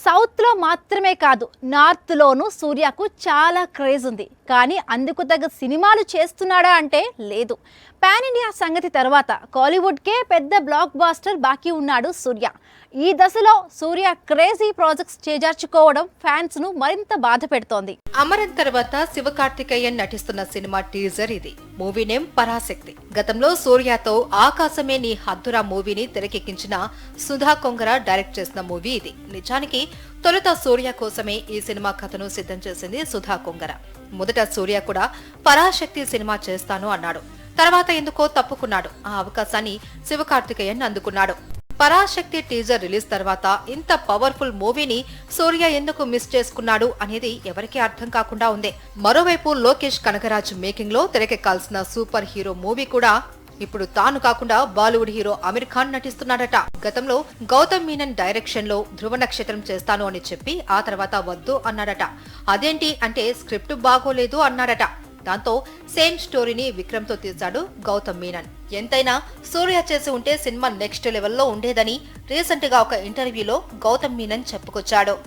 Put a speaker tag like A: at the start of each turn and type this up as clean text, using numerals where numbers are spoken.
A: సౌత్లో మాత్రమే కాదు, నార్త్లోనూ సూర్యకు చాలా క్రేజ్ ఉంది. కానీ అందుకు తగ్గ సినిమాలు చేస్తున్నాడా అంటే లేదు. పాన్ ఇండియా సంగతి తర్వాత కాలీవుడ్కే పెద్ద బ్లాక్ బాస్టర్ బాకీ ఉన్నాడు సూర్య. ఈ దశలో సూర్య క్రేజీ ప్రాజెక్ట్స్ చేజార్చుకోవడం ఫ్యాన్స్ ను మరింత బాధ పెడుతోంది.
B: అమరన్ తర్వాత శివకార్తికేయన్ నటిస్తున్న సినిమా టీజర్ ఇది. Movie name Parashakti. గతంలో సూర్యతో ఆకాశమే నీ హద్దురా మూవీని తెరకెక్కించిన సుధా కొంగర డైరెక్ట్ చేసిన మూవీ ఇది. నిజానికి తొలుత సూర్య కోసమే ఈ సినిమా కథను సిద్ధం చేసింది సుధా కొంగర. మొదట సూర్య కూడా పరాశక్తి సినిమా చేస్తాను అన్నాడు. తర్వాత ఎందుకో తప్పుకున్నాడు. ఆ అవకాశాన్ని శివకార్తికేయన్ అందుకున్నాడు. పరాశక్తి టీజర్ రిలీజ్ తర్వాత ఇంత పవర్ఫుల్ మూవీని సూర్య ఎందుకు మిస్ చేసుకున్నాడు అనేది ఎవరికీ అర్థం కాకుండా ఉంది. మరోవైపు లోకేష్ కనగరాజ్ మేకింగ్ లో తెరకెక్కాల్సిన సూపర్ హీరో మూవీ కూడా ఇప్పుడు తాను కాకుండా బాలీవుడ్ హీరో అమీర్ ఖాన్ నటిస్తున్నాడట. గతంలో గౌతమ్ మీనన్ డైరెక్షన్ లో ధృవ నక్షత్రం చేస్తాను అని చెప్పి ఆ తర్వాత వద్దు అన్నాడట. అదేంటి అంటే స్క్రిప్ట్ బాగోలేదు అన్నాడట. దాంతో సేమ్ స్టోరీని విక్రమ్ తో తీశాడు గౌతమ్ మీనన్. ఎంతైనా సూర్య చేసి ఉంటే సినిమా నెక్స్ట్ లెవెల్లో ఉండేదని రీసెంట్ గా ఒక ఇంటర్వ్యూలో గౌతమ్ మీనన్ చెప్పుకొచ్చాడు.